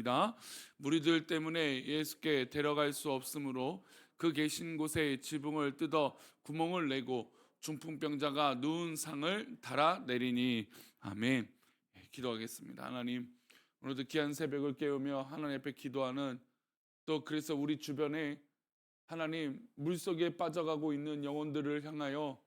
있습니다. 무리들 때문에 예수께 데려갈 수 없으므로 그 계신 곳에 지붕을 뜯어 구멍을 내고 중풍병자가 누운 상을 달아 내리니. 아멘. 기도하겠습니다. 하나님, 오늘도 귀한 새벽을 깨우며 하나님 앞에 기도하는, 또 그래서 우리 주변에 하나님 물속에 빠져가고 있는 영혼들을 향하여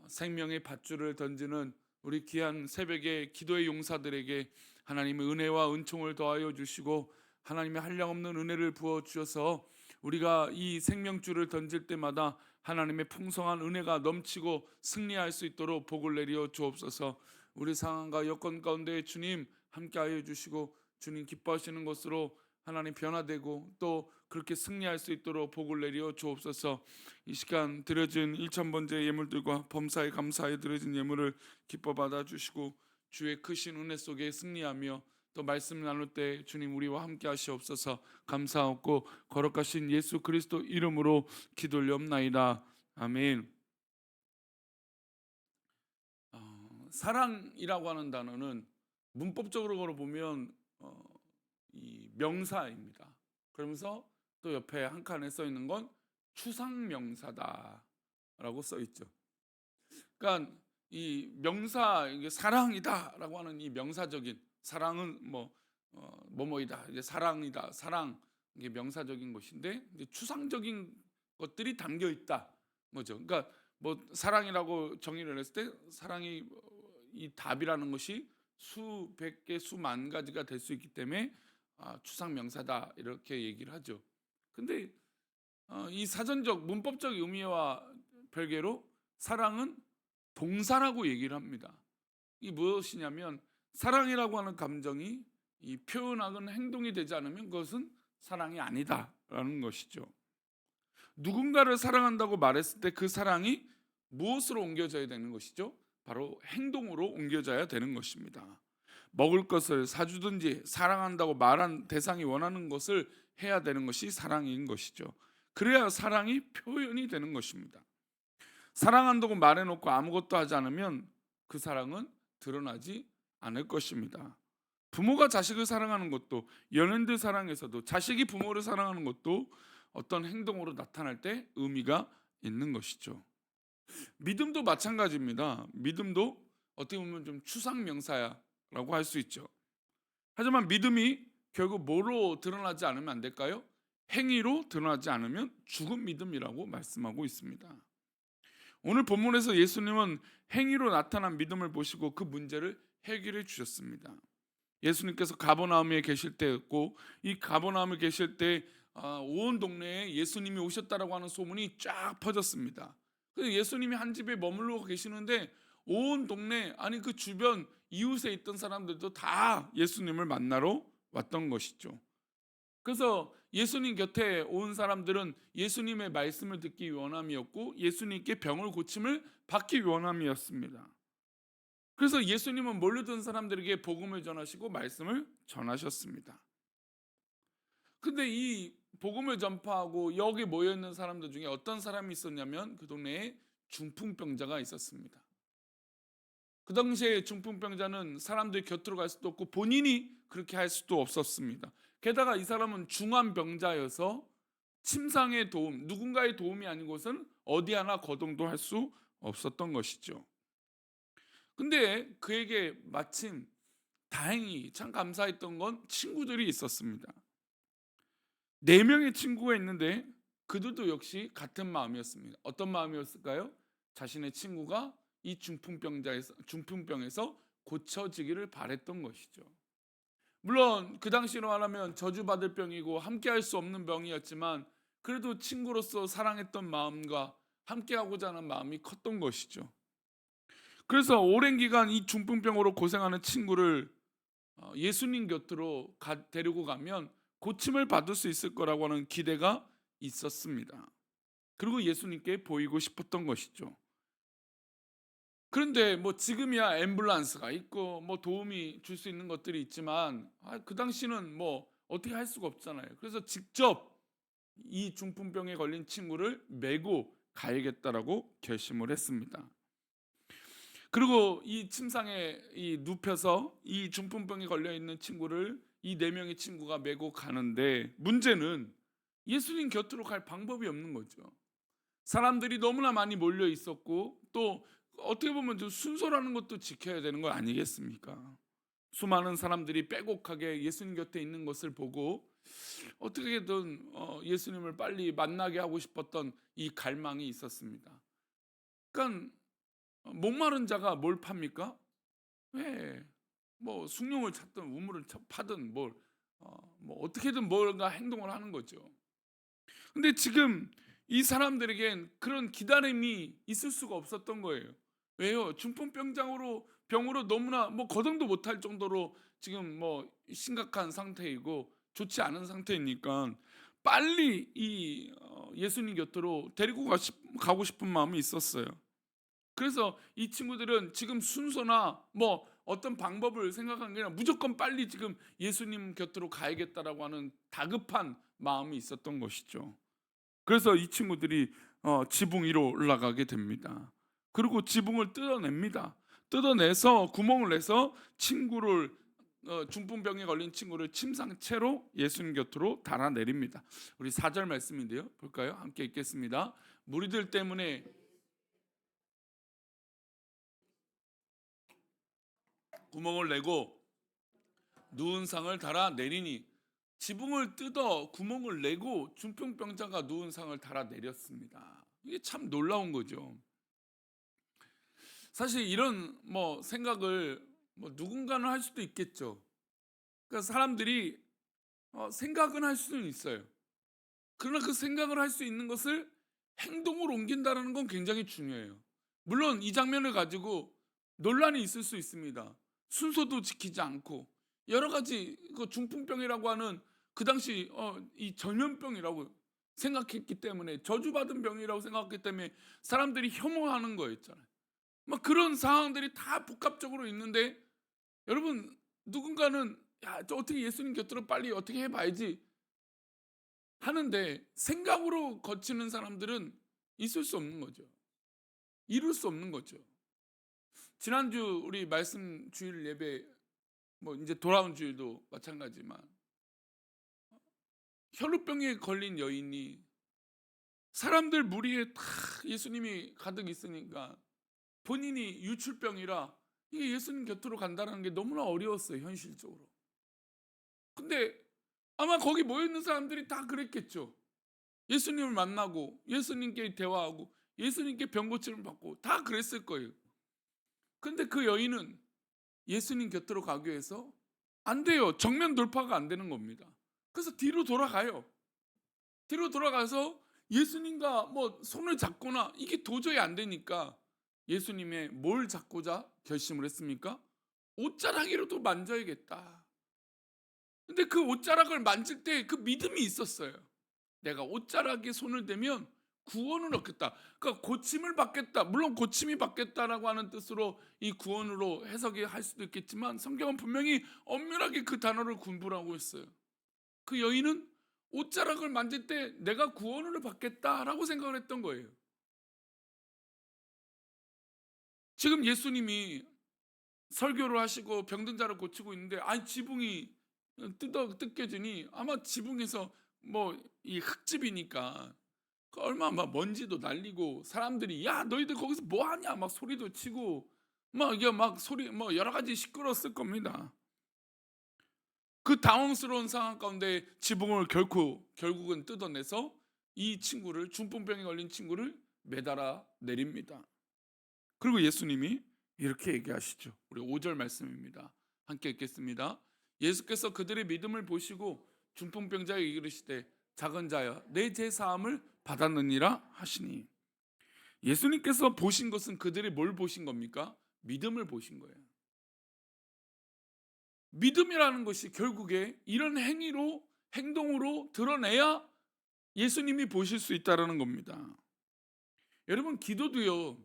생명의 밧줄을 던지는 우리 귀한 새벽의 기도의 용사들에게 하나님의 은혜와 은총을 더하여 주시고, 하나님의 한량없는 은혜를 부어 주셔서 우리가 이 생명줄을 던질 때마다 하나님의 풍성한 은혜가 넘치고 승리할 수 있도록 복을 내려 주옵소서. 우리 상황과 여건 가운데 주님 함께하여 주시고, 주님 기뻐하시는 것으로 하나님 변화되고 또 그렇게 승리할 수 있도록 복을 내려 주옵소서. 이 시간 드려진 1,000번째 예물들과 범사에 감사에 드려진 예물을 기뻐 받아 주시고, 주의 크신 은혜 속에 승리하며 또 말씀 나눌 때 주님 우리와 함께 하시옵소서. 감사하고 거룩하신 예수 그리스도 이름으로 기도 올리옵나이다. 아멘. 사랑이라고 하는 단어는 문법적으로 보면 이 명사입니다. 그러면서 또 옆에 한 칸에 써 있는 건 추상명사다라고 써 있죠. 그러니까 이 명사, 이게 사랑이다라고 하는 이 명사적인, 사랑은 뭐뭐이다, 이게 사랑이다, 사랑, 이게 명사적인 것인데 이제 추상적인 것들이 담겨 있다 뭐죠. 그러니까 뭐 사랑이라고 정의를 했을 때 사랑이 이 답이라는 것이 수백 개 수만 가지가 될 수 있기 때문에 추상명사다 이렇게 얘기를 하죠. 근데 이 사전적 문법적 의미와 별개로 사랑은 동사라고 얘기를 합니다. 이 무엇이냐면, 사랑이라고 하는 감정이 이 표현하는 행동이 되지 않으면 그것은 사랑이 아니다라는 것이죠. 누군가를 사랑한다고 말했을 때 그 사랑이 무엇으로 옮겨져야 되는 것이죠? 바로 행동으로 옮겨져야 되는 것입니다. 먹을 것을 사주든지 사랑한다고 말한 대상이 원하는 것을 해야 되는 것이 사랑인 것이죠. 그래야 사랑이 표현이 되는 것입니다. 사랑한다고 말해놓고 아무것도 하지 않으면 그 사랑은 드러나지 않을 것입니다. 부모가 자식을 사랑하는 것도, 연인들 사랑에서도 자식이 부모를 사랑하는 것도 어떤 행동으로 나타날 때 의미가 있는 것이죠. 믿음도 마찬가지입니다. 믿음도 어떻게 보면 좀 추상명사야라고 할 수 있죠. 하지만 믿음이 결국 뭐로 드러나지 않으면 안 될까요? 행위로 드러나지 않으면 죽은 믿음이라고 말씀하고 있습니다. 오늘 본문에서 예수님은 행위로 나타난 믿음을 보시고 그 문제를 해결해 주셨습니다. 예수님께서 가버나움에 계실 때였고, 이 가버나움에 계실 때 온 동네에 예수님이 오셨다라고 하는 소문이 쫙 퍼졌습니다. 그래서 예수님이 한 집에 머물러 계시는데 온 동네, 아니 그 주변 이웃에 있던 사람들도 다 예수님을 만나러 왔던 것이죠. 그래서 예수님 곁에 온 사람들은 예수님의 말씀을 듣기 원함이었고, 예수님께 병을 고침을 받기 원함이었습니다. 그래서 예수님은 몰려든 사람들에게 복음을 전하시고 말씀을 전하셨습니다. 근데 이 복음을 전파하고 여기 모여 있는 사람들 중에 어떤 사람이 있었냐면, 그 동네에 중풍병자가 있었습니다. 그 당시에 중풍병자는 사람들 곁으로 갈 수도 없고 본인이 그렇게 할 수도 없었습니다. 게다가 이 사람은 중환병자여서 침상의 도움, 누군가의 도움이 아닌 곳은 어디 하나 거동도 할 수 없었던 것이죠. 근데 그에게 마침 다행히 참 감사했던 건 친구들이 있었습니다. 4명의 친구가 있는데 그들도 역시 같은 마음이었습니다. 어떤 마음이었을까요? 자신의 친구가 이 중풍병에서 고쳐지기를 바랬던 것이죠. 물론 그 당시로 말하면 저주받을 병이고 함께할 수 없는 병이었지만, 그래도 친구로서 사랑했던 마음과 함께하고자 하는 마음이 컸던 것이죠. 그래서 오랜 기간 이 중풍병으로 고생하는 친구를 예수님 곁으로 데리고 가면 고침을 받을 수 있을 거라고 하는 기대가 있었습니다. 그리고 예수님께 보이고 싶었던 것이죠. 그런데 뭐 지금이야 앰뷸런스가 있고 뭐 도움이 줄 수 있는 것들이 있지만, 그 당시는 뭐 어떻게 할 수가 없잖아요. 그래서 직접 이 중풍병에 걸린 친구를 메고 가야겠다라고 결심을 했습니다. 그리고 이 침상에 눕혀서 이 중풍병에 걸려 있는 친구를 이 네 명의 친구가 메고 가는데, 문제는 예수님 곁으로 갈 방법이 없는 거죠. 사람들이 너무나 많이 몰려 있었고, 또 어떻게 보면 좀 순서라는 것도 지켜야 되는 거 아니겠습니까? 수많은 사람들이 빼곡하게 예수님 곁에 있는 것을 보고 어떻게든 예수님을 빨리 만나게 하고 싶었던 이 갈망이 있었습니다. 그러니까 목마른 자가 뭘 팝니까? 왜? 뭐 숭늉을 찾든 우물을 파든 뭐 어떻게든 뭔가 행동을 하는 거죠. 근데 지금 이 사람들에겐 그런 기다림이 있을 수가 없었던 거예요. 왜요? 중풍병으로 너무나 뭐 거동도 못할 정도로 지금 뭐 심각한 상태이고 좋지 않은 상태이니까 빨리 이 예수님 곁으로 가고 싶은 마음이 있었어요. 그래서 이 친구들은 지금 순서나 뭐 어떤 방법을 생각한 게 아니라 무조건 빨리 지금 예수님 곁으로 가야겠다라고 하는 다급한 마음이 있었던 것이죠. 그래서 이 친구들이 지붕 위로 올라가게 됩니다. 그리고 지붕을 뜯어냅니다. 뜯어내서 구멍을 내서 중풍병에 걸린 친구를 침상채로 예수님 곁으로 달아내립니다. 우리 4절 말씀인데요. 볼까요? 함께 읽겠습니다. 무리들 때문에 구멍을 내고 누운 상을 달아내리니, 지붕을 뜯어 구멍을 내고 중풍병자가 누운 상을 달아내렸습니다. 이게 참 놀라운 거죠. 사실 이런 뭐 생각을 뭐 누군가는 할 수도 있겠죠. 그러니까 사람들이 생각은 할 수는 있어요. 그러나 그 생각을 할 수 있는 것을 행동으로 옮긴다는 건 굉장히 중요해요. 물론 이 장면을 가지고 논란이 있을 수 있습니다. 순서도 지키지 않고 여러 가지 그 중풍병이라고 하는, 그 당시 이 전염병이라고 생각했기 때문에, 저주받은 병이라고 생각했기 때문에 사람들이 혐오하는 거였잖아요. 막 그런 상황들이 다 복합적으로 있는데, 여러분 누군가는 저 어떻게 예수님 곁으로 빨리 어떻게 해봐야지 하는데, 생각으로 거치는 사람들은 있을 수 없는 거죠. 이룰 수 없는 거죠. 지난주 우리 말씀 주일 예배, 뭐 이제 돌아온 주일도 마찬가지지만, 혈루병에 걸린 여인이 사람들 무리에 다 예수님이 가득 있으니까 본인이 유출병이라 이게 예수님 곁으로 간다는 게 너무나 어려웠어요, 현실적으로. 근데 아마 거기 모여 있는 사람들이 다 그랬겠죠. 예수님을 만나고 예수님께 대화하고 예수님께 병 고침을 받고 다 그랬을 거예요. 근데 그 여인은 예수님 곁으로 가기 위해서 안 돼요. 정면 돌파가 안 되는 겁니다. 그래서 뒤로 돌아가요. 뒤로 돌아가서 예수님과 뭐 손을 잡거나 이게 도저히 안 되니까 예수님의 뭘 잡고자 결심을 했습니까? 옷자락이라도 만져야겠다. 근데 그 옷자락을 만질 때 그 믿음이 있었어요. 내가 옷자락에 손을 대면 구원을 얻겠다. 그러니까 고침을 받겠다. 물론 고침이 받겠다라고 하는 뜻으로 이 구원으로 해석이 할 수도 있겠지만, 성경은 분명히 엄밀하게 그 단어를 군부라고 했어요. 그 여인은 옷자락을 만질 때 내가 구원을 받겠다라고 생각을 했던 거예요. 지금 예수님이 설교를 하시고 병든 자를 고치고 있는데, 아니 지붕이 뜯겨지니 아마 지붕에서 뭐 이 흙집이니까 얼마나 막 먼지도 날리고 사람들이 야 너희들 거기서 뭐 하냐 막 소리도 치고 막 이게 막 소리 뭐 여러 가지 시끄러웠을 겁니다. 그 당황스러운 상황 가운데 지붕을 결국은 뜯어내서 이 친구를, 중풍병에 걸린 친구를 매달아 내립니다. 그리고 예수님이 이렇게 얘기하시죠. 우리 5절 말씀입니다. 함께 읽겠습니다. 예수께서 그들의 믿음을 보시고 중풍병자에게 이르시되 작은 자여 내 죄 사함을 받았느니라 하시니, 예수님께서 보신 것은 그들이 뭘 보신 겁니까? 믿음을 보신 거예요. 믿음이라는 것이 결국에 이런 행동으로 드러내야 예수님이 보실 수 있다는 겁니다. 여러분 기도도요,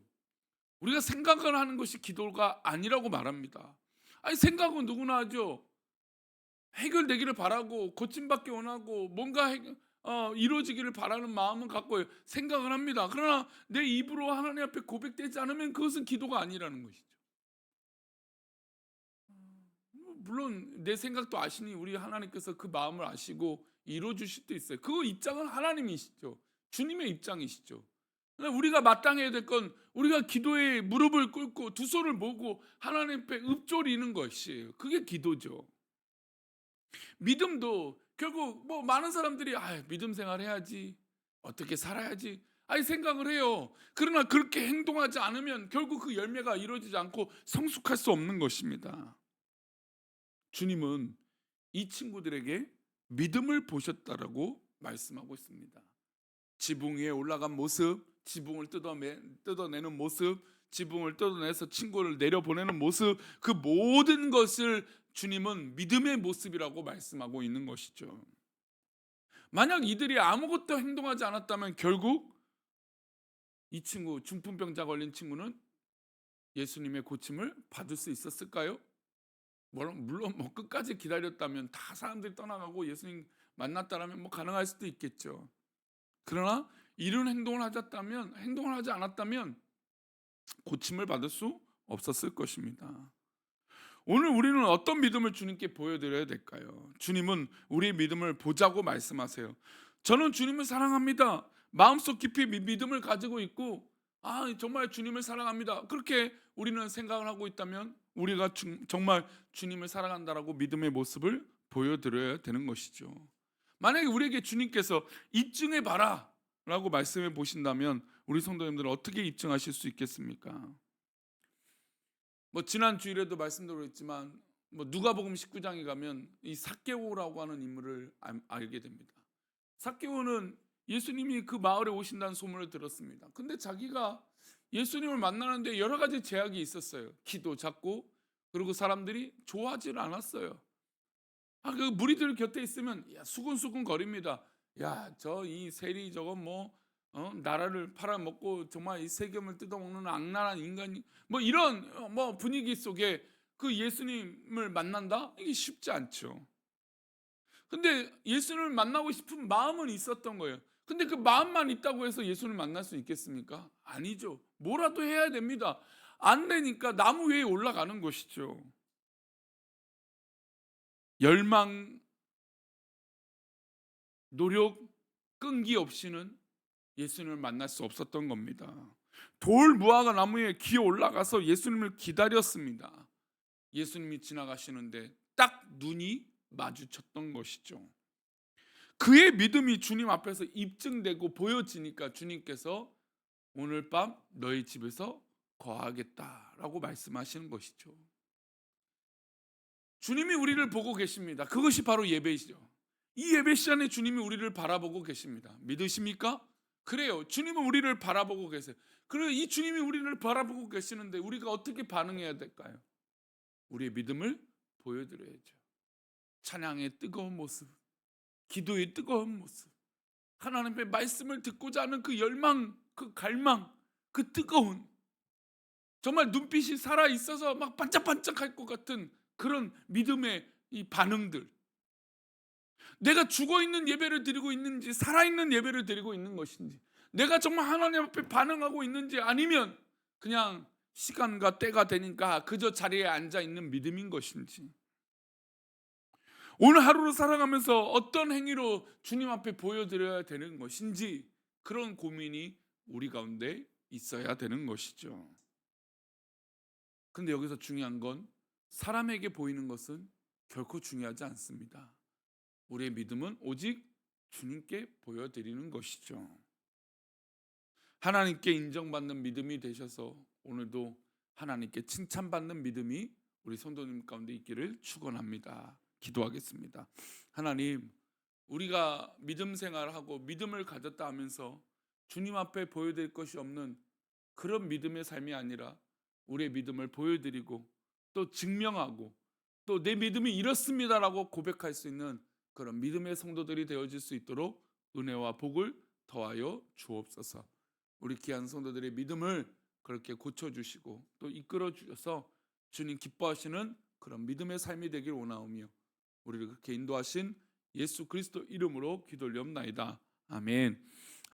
우리가 생각을 하는 것이 기도가 아니라고 말합니다. 아니 생각은 누구나 하죠. 해결되기를 바라고 고침받기 원하고 뭔가 이루어지기를 바라는 마음은 갖고 생각을 합니다. 그러나 내 입으로 하나님 앞에 고백되지 않으면 그것은 기도가 아니라는 것이죠. 물론 내 생각도 아시니 우리 하나님께서 그 마음을 아시고 이루어 주실 수도 있어요. 그 입장은 하나님이시죠. 주님의 입장이시죠. 우리가 마땅해야 될 건 우리가 기도에 무릎을 꿇고 두 손을 모으고 하나님 앞에 읊조리는 것이에요. 그게 기도죠. 믿음도 결국 뭐 많은 사람들이 믿음 생활 해야지, 어떻게 살아야지 생각을 해요. 그러나 그렇게 행동하지 않으면 결국 그 열매가 이루어지지 않고 성숙할 수 없는 것입니다. 주님은 이 친구들에게 믿음을 보셨다라고 말씀하고 있습니다. 지붕 위에 올라간 모습, 지붕을 뜯어내는 모습, 지붕을 뜯어내서 친구를 내려보내는 모습, 그 모든 것을 주님은 믿음의 모습이라고 말씀하고 있는 것이죠. 만약 이들이 아무것도 행동하지 않았다면 결국 이 친구, 중풍병자 걸린 친구는 예수님의 고침을 받을 수 있었을까요? 물론 끝까지 기다렸다면, 다 사람들이 떠나가고 예수님 만났다라면 가능할 수도 있겠죠. 그러나 이런 행동을 하지 않았다면 고침을 받을 수 없었을 것입니다. 오늘 우리는 어떤 믿음을 주님께 보여드려야 될까요? 주님은 우리의 믿음을 보자고 말씀하세요. 저는 주님을 사랑합니다. 마음속 깊이 믿음을 가지고 있고 정말 주님을 사랑합니다. 그렇게 우리는 생각을 하고 있다면 우리가 정말 주님을 사랑한다라고 믿음의 모습을 보여드려야 되는 것이죠. 만약에 우리에게 주님께서 입증해 봐라 라고 말씀해 보신다면 우리 성도님들은 어떻게 입증하실 수 있겠습니까? 지난 주일에도 말씀드렸지만 누가복음 19장에 가면 이 삭개오라고 하는 인물을 알게 됩니다. 삭개오는 예수님이 그 마을에 오신다는 소문을 들었습니다. 근데 자기가 예수님을 만나는데 여러 가지 제약이 있었어요. 키도 작고, 그리고 사람들이 좋아하지 않았어요. 그 무리들 곁에 있으면 수근수근 거립니다. 저 이 세리 저거 나라를 팔아먹고 정말 이 세금을 뜯어먹는 악랄한 인간이 이런 분위기 속에 그 예수님을 만난다? 이게 쉽지 않죠. 근데 예수님을 만나고 싶은 마음은 있었던 거예요. 근데 그 마음만 있다고 해서 예수님을 만날 수 있겠습니까? 아니죠. 뭐라도 해야 됩니다. 안 되니까 나무 위에 올라가는 것이죠. 열망, 노력, 끈기 없이는 예수님을 만날 수 없었던 겁니다. 돌 무화과 나무에 기어 올라가서 예수님을 기다렸습니다. 예수님이 지나가시는데 딱 눈이 마주쳤던 것이죠. 그의 믿음이 주님 앞에서 입증되고 보여지니까 주님께서 오늘 밤 너희 집에서 거하겠다라고 말씀하시는 것이죠. 주님이 우리를 보고 계십니다. 그것이 바로 예배이죠. 이 예배 시간에 주님이 우리를 바라보고 계십니다. 믿으십니까? 그래요. 주님은 우리를 바라보고 계세요. 그리고 이 주님이 우리를 바라보고 계시는데 우리가 어떻게 반응해야 될까요? 우리의 믿음을 보여드려야죠. 찬양의 뜨거운 모습, 기도의 뜨거운 모습, 하나님의 말씀을 듣고자 하는 그 열망, 그 갈망, 그 뜨거운, 정말 눈빛이 살아있어서 막 반짝반짝할 것 같은 그런 믿음의 이 반응들, 내가 죽어있는 예배를 드리고 있는지 살아있는 예배를 드리고 있는 것인지, 내가 정말 하나님 앞에 반응하고 있는지, 아니면 그냥 시간과 때가 되니까 그저 자리에 앉아있는 믿음인 것인지, 오늘 하루를 살아가면서 어떤 행위로 주님 앞에 보여드려야 되는 것인지, 그런 고민이 우리 가운데 있어야 되는 것이죠. 근데 여기서 중요한 건 사람에게 보이는 것은 결코 중요하지 않습니다. 우리의 믿음은 오직 주님께 보여드리는 것이죠. 하나님께 인정받는 믿음이 되셔서 오늘도 하나님께 칭찬받는 믿음이 우리 성도님 가운데 있기를 축원합니다. 기도하겠습니다. 하나님, 우리가 믿음 생활하고 믿음을 가졌다 하면서 주님 앞에 보여드릴 것이 없는 그런 믿음의 삶이 아니라 우리의 믿음을 보여드리고 또 증명하고 또 내 믿음이 이렇습니다라고 고백할 수 있는 그런 믿음의 성도들이 되어질 수 있도록 은혜와 복을 더하여 주옵소서. 우리 귀한 성도들의 믿음을 그렇게 고쳐주시고 또 이끌어 주셔서 주님 기뻐하시는 그런 믿음의 삶이 되길 원하오며 우리를 그렇게 인도하신 예수 그리스도 이름으로 기도 올리옵나이다. 아멘.